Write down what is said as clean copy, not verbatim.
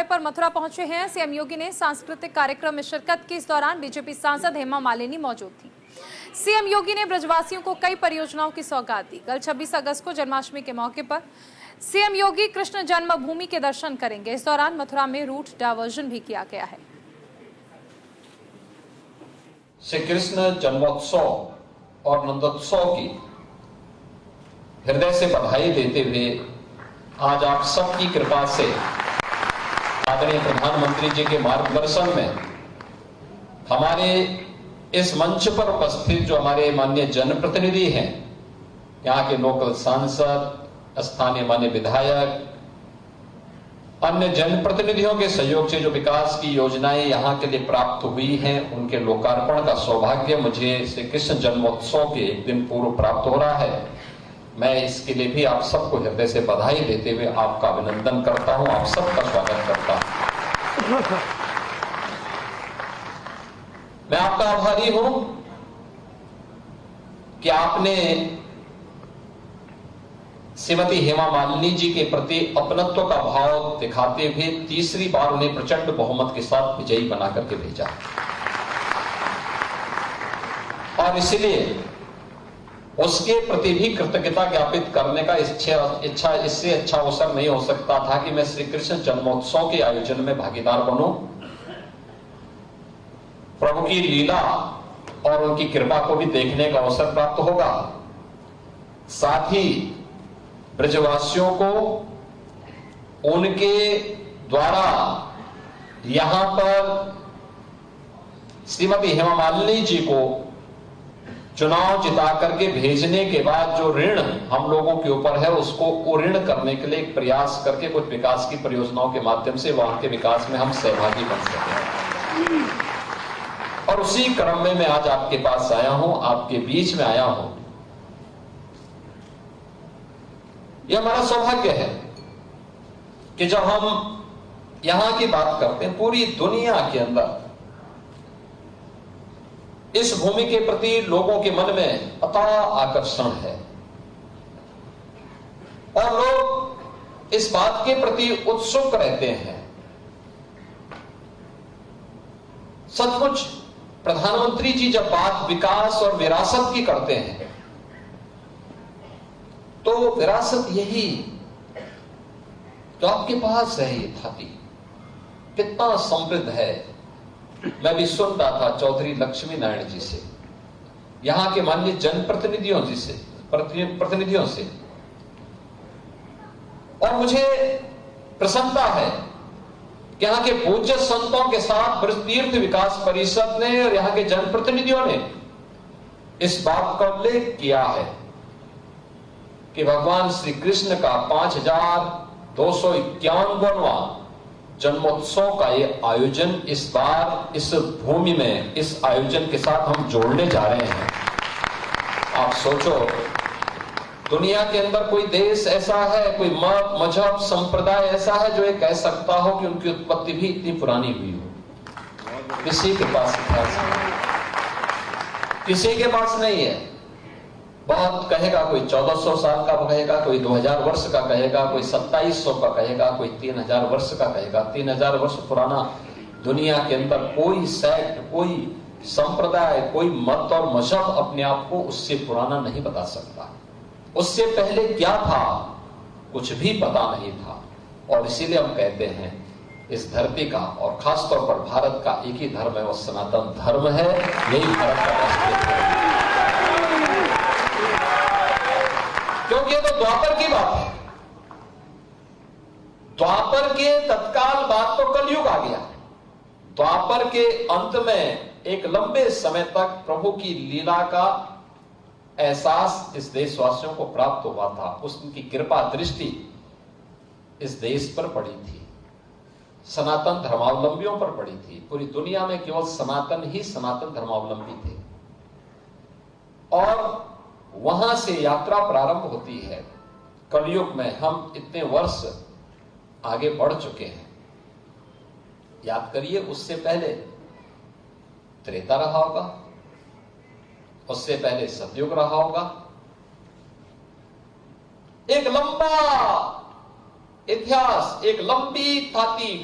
दौरे पर मथुरा पहुंचे हैं। सीएम योगी ने सांस्कृतिक कार्यक्रम में शिरकत की। इस दौरान बीजेपी सांसद हेमा मालिनी मौजूद थी। सीएम योगी ने ब्रजवासियों को कई परियोजनाओं की सौगात दी। कल 26 अगस्त को जन्माष्टमी के मौके पर सीएम योगी कृष्ण जन्मभूमि के दर्शन करेंगे। इस दौरान मथुरा में रूट डायवर्जन भी किया गया है। श्री कृष्ण जन्मोत्सव और नंदोत्सव की हृदय से बधाई देते हुए आज आप सबकी कृपा से आदरणीय प्रधानमंत्री जी के मार्गदर्शन में हमारे इस मंच पर उपस्थित जो हमारे माननीय जनप्रतिनिधि हैं, यहाँ के लोकल सांसद, स्थानीय माननीय विधायक, अन्य जनप्रतिनिधियों के सहयोग से जो विकास की योजनाएं यहाँ के लिए प्राप्त हुई हैं, उनके लोकार्पण का सौभाग्य मुझे श्री कृष्ण जन्मोत्सव के एक दिन पूर्व प्राप्त हो रहा है। मैं इसके लिए भी आप सबको हृदय से बधाई देते हुए आपका अभिनंदन करता हूं, आप सबका स्वागत करता हूं। मैं आपका आभारी हूं कि आपने श्रीमती हेमा मालिनी जी के प्रति अपनत्व का भाव दिखाते हुए तीसरी बार उन्हें प्रचंड बहुमत के साथ विजयी बनाकर के भेजा और इसलिए उसके प्रति भी कृतज्ञता ज्ञापित करने का इच्छा इससे अच्छा अवसर नहीं हो सकता था कि मैं श्री कृष्ण जन्मोत्सव के आयोजन में भागीदार बनूं। प्रभु की लीला और उनकी कृपा को भी देखने का अवसर प्राप्त होगा। साथ ही ब्रजवासियों को उनके द्वारा यहां पर श्रीमती हेमा मालिनी जी को चुनाव जिता करके भेजने के बाद जो ऋण हम लोगों के ऊपर है, उसको वो ऋण करने के लिए एक प्रयास करके कुछ विकास की परियोजनाओं के माध्यम से वहां के विकास में हम सहभागी बन सके। और उसी क्रम में मैं आज आपके पास आया हूं, आपके बीच में आया हूं। यह हमारा सौभाग्य है कि जब हम यहां की बात करते हैं, पूरी दुनिया के अंदर इस भूमि के प्रति लोगों के मन में अथाह आकर्षण है और लोग इस बात के प्रति उत्सुक रहते हैं। सचमुच प्रधानमंत्री जी जब बात विकास और विरासत की करते हैं तो विरासत यही जो आपके पास है, ये धरती कितना समृद्ध है। मैं भी सुन रहा था चौधरी लक्ष्मी नारायण जी से, यहां के माननीय प्रतिनिधियों से, और मुझे प्रसन्नता है कि यहां के पूज्य संतों के साथ ब्रज तीर्थ विकास परिषद ने और यहां के जनप्रतिनिधियों ने इस बात का उल्लेख किया है कि भगवान श्री कृष्ण का 5251वां जन्मोत्सव का ये आयोजन इस बार इस भूमि में इस आयोजन के साथ हम जोड़ने जा रहे हैं। आप सोचो, दुनिया के अंदर कोई देश ऐसा है, कोई मत, मजहब, संप्रदाय ऐसा है जो ये कह सकता हो कि उनकी उत्पत्ति भी इतनी पुरानी हुई हो? किसी के पास इतिहास नहीं, किसी के पास नहीं है। बहुत कहेगा, कोई 1400 साल का कहेगा, कोई 2000 वर्ष का कहेगा, कोई 2700 का कहेगा, कोई 3000 वर्ष का कहेगा। 3000 वर्ष पुराना दुनिया के अंदर कोई सेक्ट, कोई संप्रदाय, कोई मत और मजहब अपने आप को उससे पुराना नहीं बता सकता। उससे पहले क्या था, कुछ भी पता नहीं था। और इसीलिए हम कहते हैं इस धरती का और खासतौर पर भारत का एक ही धर्म है, वो सनातन धर्म है। यही भारत का राष्ट्रीय धर्म है। क्योंकि ये तो द्वापर की बात है। द्वापर के तत्काल बाद तो कलयुग आ गया। द्वापर के अंत में एक लंबे समय तक प्रभु की लीला का एहसास इस देशवासियों को प्राप्त हुआ था। उसकी कृपा दृष्टि इस देश पर पड़ी थी, सनातन धर्मावलंबियों पर पड़ी थी। पूरी दुनिया में केवल सनातन ही सनातन धर्मावलंबी थे और वहां से यात्रा प्रारंभ होती है। कलयुग में हम इतने वर्ष आगे बढ़ चुके हैं। याद करिए, उससे पहले त्रेता रहा होगा, उससे पहले सतयुग रहा होगा। एक लंबा इतिहास, एक लंबी थाती